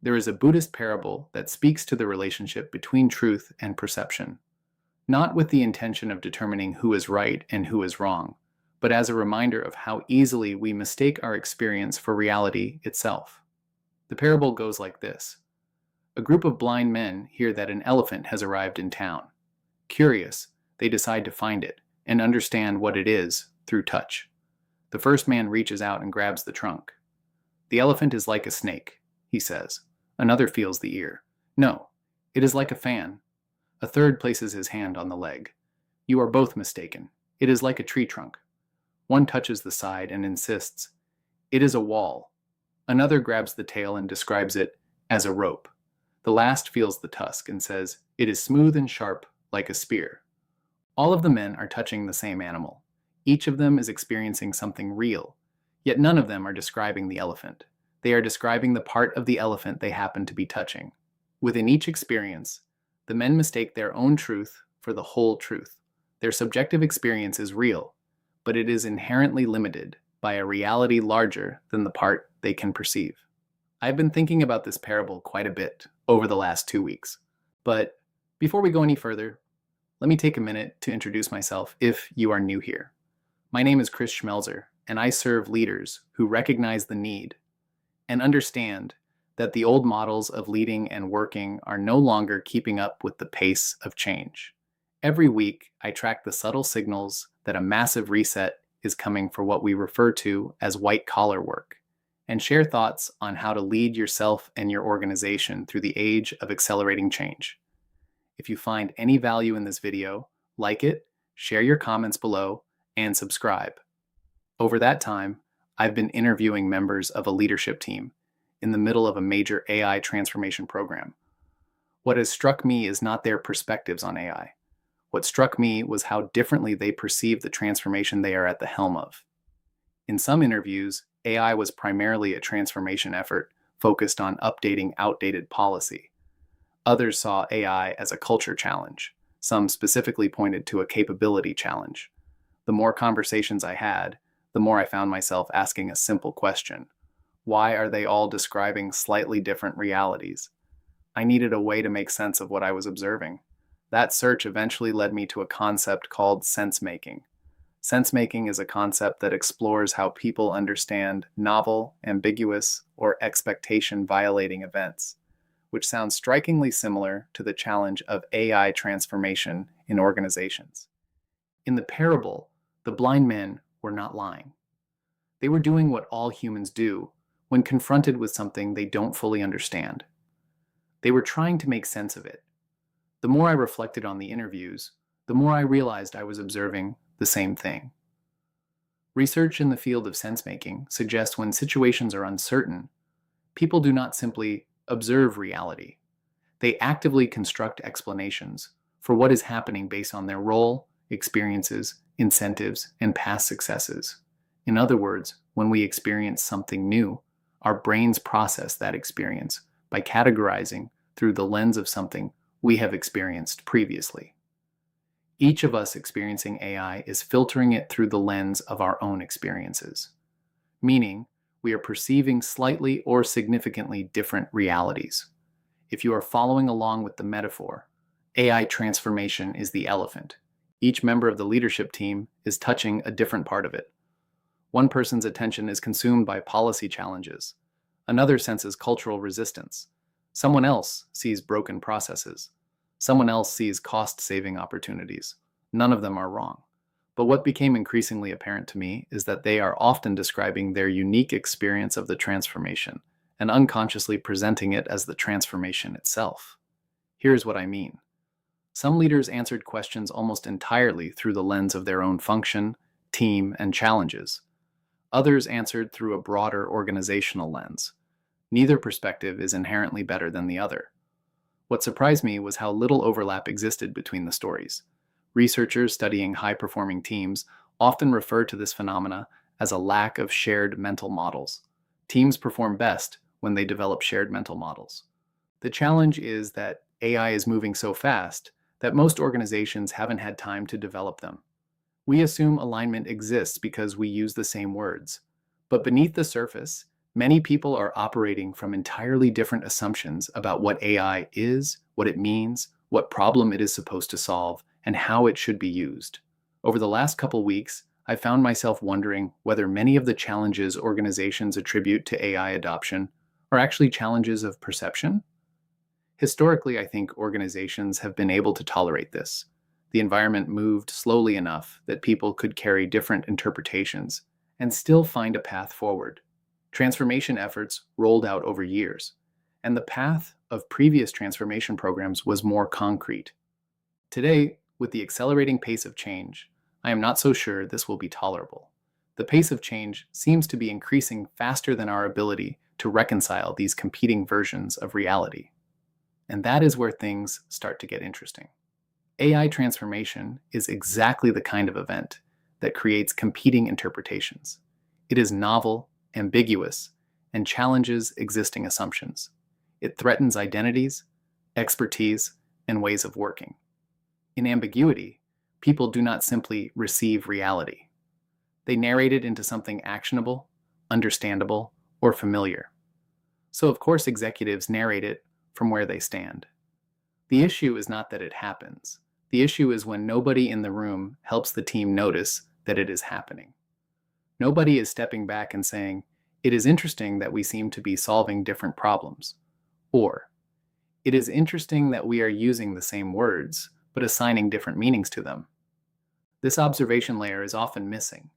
There is a Buddhist parable that speaks to the relationship between truth and perception, not with the intention of determining who is right and who is wrong, but as a reminder of how easily we mistake our experience for reality itself. The parable goes like this. A group of blind men hear that an elephant has arrived in town. Curious, they decide to find it and understand what it is through touch. The first man reaches out and grabs the trunk. The elephant is like a snake, he says. Another feels the ear. No, it is like a fan. A third places his hand on the leg. You are both mistaken. It is like a tree trunk. One touches the side and insists, it is a wall. Another grabs the tail and describes it as a rope. The last feels the tusk and says, it is smooth and sharp like a spear. All of the men are touching the same animal. Each of them is experiencing something real, yet none of them are describing the elephant. They are describing the part of the elephant they happen to be touching. Within each experience, the men mistake their own truth for the whole truth. Their subjective experience is real, but it is inherently limited by a reality larger than the part they can perceive. I've been thinking about this parable quite a bit over the last 2 weeks, but before we go any further, let me take a minute to introduce myself if you are new here. My name is Chris Schmelzer, and I serve leaders who recognize the need and understand that the old models of leading and working are no longer keeping up with the pace of change. Every week, I track the subtle signals that a massive reset is coming for what we refer to as white-collar work, and share thoughts on how to lead yourself and your organization through the age of accelerating change. If you find any value in this video, like it, share your comments below, and subscribe. Over that time, I've been interviewing members of a leadership team in the middle of a major AI transformation program. What has struck me is not their perspectives on AI. What struck me was how differently they perceive the transformation they are at the helm of. In some interviews, AI was primarily a transformation effort focused on updating outdated policy. Others saw AI as a culture challenge. Some specifically pointed to a capability challenge. The more conversations I had, the more I found myself asking a simple question. Why are they all describing slightly different realities? I needed a way to make sense of what I was observing. That search eventually led me to a concept called sense-making. Sense-making is a concept that explores how people understand novel, ambiguous, or expectation-violating events, which sounds strikingly similar to the challenge of AI transformation in organizations. In the parable, the blind men were not lying. They were doing what all humans do when confronted with something they don't fully understand. They were trying to make sense of it. The more I reflected on the interviews, the more I realized I was observing the same thing. Research in the field of sense-making suggests when situations are uncertain, people do not simply observe reality. They actively construct explanations for what is happening based on their role, experiences, incentives, and past successes. In other words, when we experience something new, our brains process that experience by categorizing through the lens of something we have experienced previously. Each of us experiencing AI is filtering it through the lens of our own experiences, meaning we are perceiving slightly or significantly different realities. If you are following along with the metaphor, AI transformation is the elephant. Each member of the leadership team is touching a different part of it. One person's attention is consumed by policy challenges. Another senses cultural resistance. Someone else sees broken processes. Someone else sees cost-saving opportunities. None of them are wrong. But what became increasingly apparent to me is that they are often describing their unique experience of the transformation and unconsciously presenting it as the transformation itself. Here's what I mean. Some leaders answered questions almost entirely through the lens of their own function, team, and challenges. Others answered through a broader organizational lens. Neither perspective is inherently better than the other. What surprised me was how little overlap existed between the stories. Researchers studying high-performing teams often refer to this phenomena as a lack of shared mental models. Teams perform best when they develop shared mental models. The challenge is that AI is moving so fast that most organizations haven't had time to develop them. We assume alignment exists because we use the same words, but beneath the surface, Many people are operating from entirely different assumptions about what AI is, what it means, what problem it is supposed to solve, and how it should be used. Over the last couple weeks, I found myself wondering whether many of the challenges organizations attribute to AI adoption are actually challenges of perception. Historically, I think organizations have been able to tolerate this. The environment moved slowly enough that people could carry different interpretations and still find a path forward. Transformation efforts rolled out over years, and the path of previous transformation programs was more concrete. Today, with the accelerating pace of change, I am not so sure this will be tolerable. The pace of change seems to be increasing faster than our ability to reconcile these competing versions of reality. And that is where things start to get interesting. AI transformation is exactly the kind of event that creates competing interpretations. It is novel, ambiguous, and challenges existing assumptions. It threatens identities, expertise, and ways of working. In ambiguity, people do not simply receive reality. They narrate it into something actionable, understandable, or familiar. So, of course, executives narrate it from where they stand. The issue is not that it happens. The issue is when nobody in the room helps the team notice that it is happening. Nobody is stepping back and saying, "It is interesting that we seem to be solving different problems." Or, "It is interesting that we are using the same words, but assigning different meanings to them." This observation layer is often missing.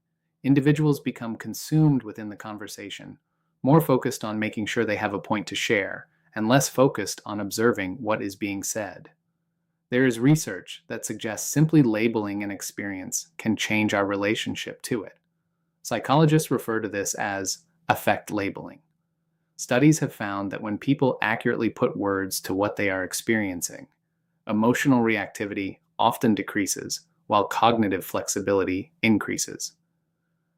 Individuals become consumed within the conversation, more focused on making sure they have a point to share, and less focused on observing what is being said. There is research that suggests simply labeling an experience can change our relationship to it. Psychologists refer to this as affect labeling. Studies have found that when people accurately put words to what they are experiencing, emotional reactivity often decreases while cognitive flexibility increases.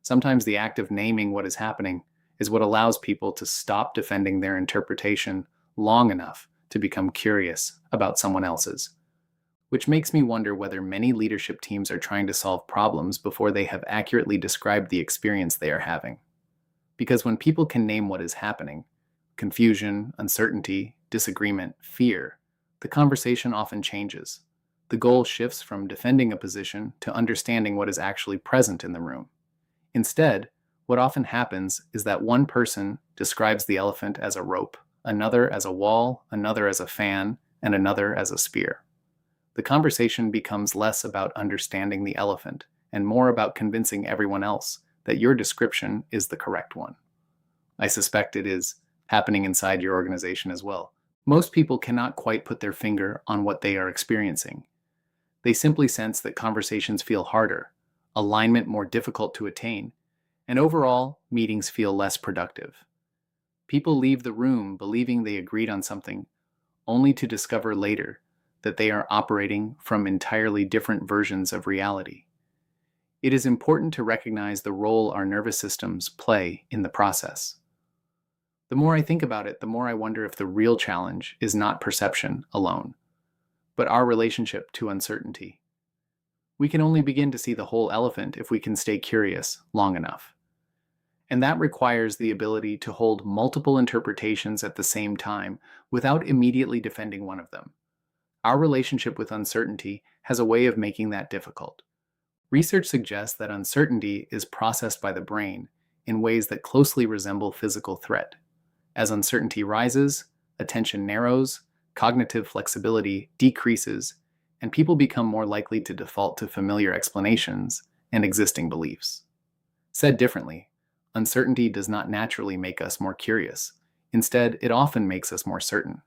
Sometimes the act of naming what is happening is what allows people to stop defending their interpretation long enough to become curious about someone else's. Which makes me wonder whether many leadership teams are trying to solve problems before they have accurately described the experience they are having. Because when people can name what is happening, confusion, uncertainty, disagreement, fear, the conversation often changes. The goal shifts from defending a position to understanding what is actually present in the room. Instead, what often happens is that one person describes the elephant as a rope, another as a wall, another as a fan, and another as a spear. The conversation becomes less about understanding the elephant and more about convincing everyone else that your description is the correct one. I suspect it is happening inside your organization as well. Most people cannot quite put their finger on what they are experiencing. They simply sense that conversations feel harder, alignment more difficult to attain, and overall, meetings feel less productive. People leave the room believing they agreed on something, only to discover later that they are operating from entirely different versions of reality. It is important to recognize the role our nervous systems play in the process. The more I think about it, the more I wonder if the real challenge is not perception alone, but our relationship to uncertainty. We can only begin to see the whole elephant if we can stay curious long enough. And that requires the ability to hold multiple interpretations at the same time without immediately defending one of them. Our relationship with uncertainty has a way of making that difficult. Research suggests that uncertainty is processed by the brain in ways that closely resemble physical threat. As uncertainty rises, attention narrows, cognitive flexibility decreases, and people become more likely to default to familiar explanations and existing beliefs. Said differently, uncertainty does not naturally make us more curious. Instead, it often makes us more certain.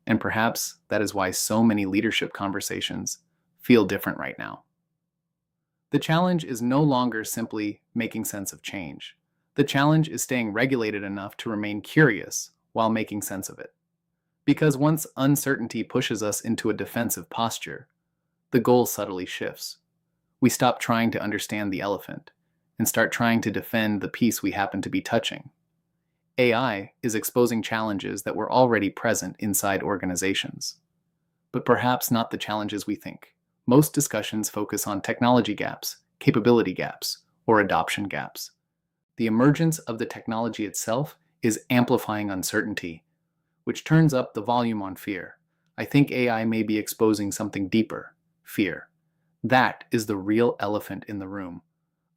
And perhaps that is why so many leadership conversations feel different right now. The challenge is no longer simply making sense of change. The challenge is staying regulated enough to remain curious while making sense of it. Because once uncertainty pushes us into a defensive posture, the goal subtly shifts. We stop trying to understand the elephant and start trying to defend the piece we happen to be touching. AI is exposing challenges that were already present inside organizations, but perhaps not the challenges we think. Most discussions focus on technology gaps, capability gaps, or adoption gaps. The emergence of the technology itself is amplifying uncertainty, which turns up the volume on fear. I think AI may be exposing something deeper: fear. That is the real elephant in the room.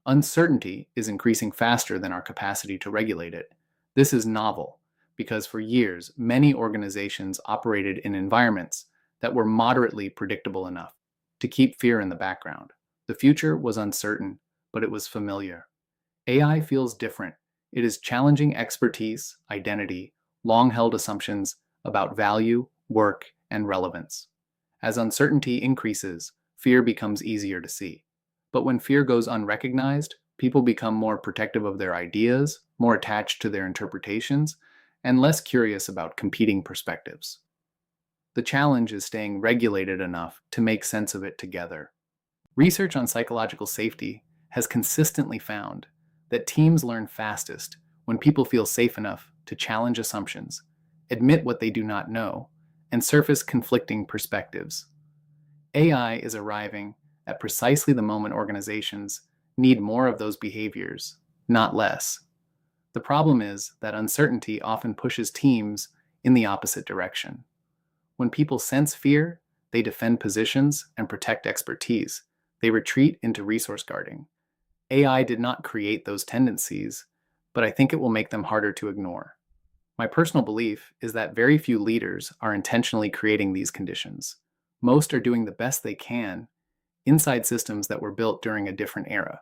Uncertainty is increasing faster than our capacity to regulate it. This is novel because for years, many organizations operated in environments that were moderately predictable enough to keep fear in the background. The future was uncertain, but it was familiar. AI feels different. It is challenging expertise, identity, long held assumptions about value, work, and relevance. As uncertainty increases, fear becomes easier to see. But when fear goes unrecognized, people become more protective of their ideas, more attached to their interpretations, and less curious about competing perspectives. The challenge is staying regulated enough to make sense of it together. Research on psychological safety has consistently found that teams learn fastest when people feel safe enough to challenge assumptions, admit what they do not know, and surface conflicting perspectives. AI is arriving at precisely the moment organizations need more of those behaviors, not less. The problem is that uncertainty often pushes teams in the opposite direction. When people sense fear, they defend positions and protect expertise. They retreat into resource guarding. AI did not create those tendencies, but I think it will make them harder to ignore. My personal belief is that very few leaders are intentionally creating these conditions. Most are doing the best they can inside systems that were built during a different era,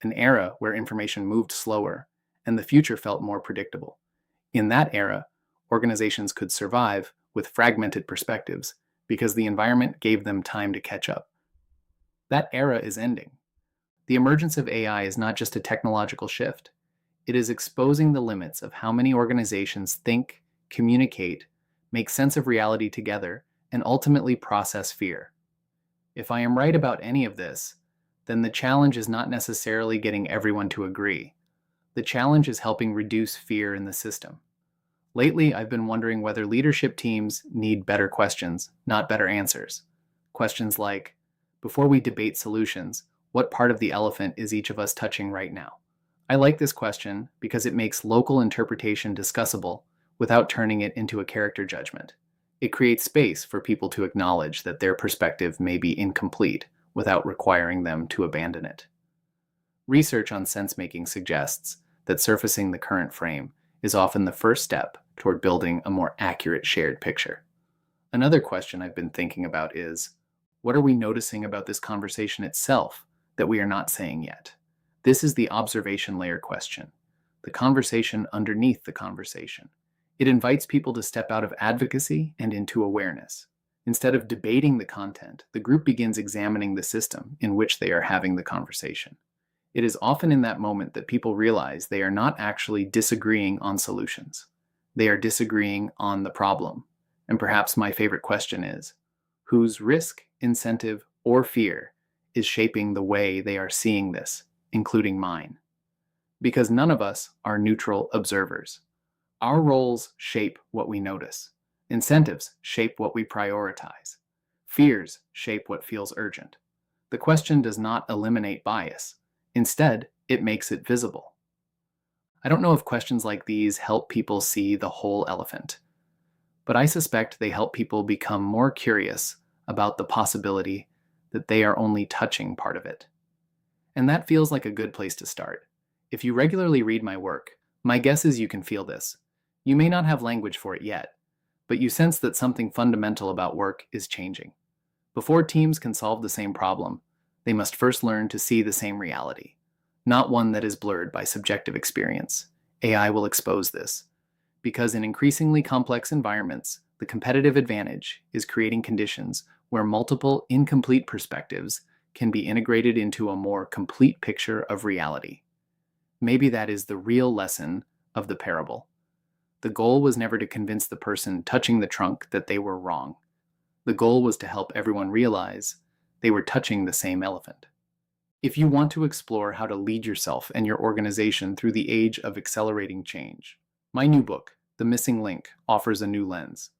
an era where information moved slower and the future felt more predictable. In that era, organizations could survive with fragmented perspectives because the environment gave them time to catch up. That era is ending. The emergence of AI is not just a technological shift. It is exposing the limits of how many organizations think, communicate, make sense of reality together, and ultimately process fear. If I am right about any of this, then the challenge is not necessarily getting everyone to agree. The challenge is helping reduce fear in the system. Lately, I've been wondering whether leadership teams need better questions, not better answers. Questions like, before we debate solutions, what part of the elephant is each of us touching right now? I like this question because it makes local interpretation discussable without turning it into a character judgment. It creates space for people to acknowledge that their perspective may be incomplete without requiring them to abandon it. Research on sense-making suggests that surfacing the current frame is often the first step toward building a more accurate shared picture. Another question I've been thinking about is, what are we noticing about this conversation itself that we are not saying yet? This is the observation layer question, the conversation underneath the conversation. It invites people to step out of advocacy and into awareness. Instead of debating the content, the group begins examining the system in which they are having the conversation. It is often in that moment that people realize they are not actually disagreeing on solutions. They are disagreeing on the problem. And perhaps my favorite question is, whose risk, incentive, or fear is shaping the way they are seeing this, including mine? Because none of us are neutral observers. Our roles shape what we notice. Incentives shape what we prioritize. Fears shape what feels urgent. The question does not eliminate bias. Instead, it makes it visible. I don't know if questions like these help people see the whole elephant, but I suspect they help people become more curious about the possibility that they are only touching part of it. And that feels like a good place to start. If you regularly read my work, my guess is you can feel this. You may not have language for it yet, but you sense that something fundamental about work is changing. Before teams can solve the same problem, they must first learn to see the same reality, not one that is blurred by subjective experience. AI will expose this, because in increasingly complex environments, the competitive advantage is creating conditions where multiple incomplete perspectives can be integrated into a more complete picture of reality. Maybe that is the real lesson of the parable. The goal was never to convince the person touching the trunk that they were wrong. The goal was to help everyone realize they were touching the same elephant. If you want to explore how to lead yourself and your organization through the age of accelerating change, my new book, The Missing Link, offers a new lens.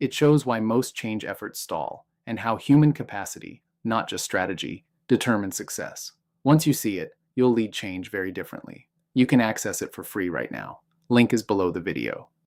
It shows why most change efforts stall and how human capacity, not just strategy, determines success. Once you see it, you'll lead change very differently. You can access it for free right now. Link is below the video.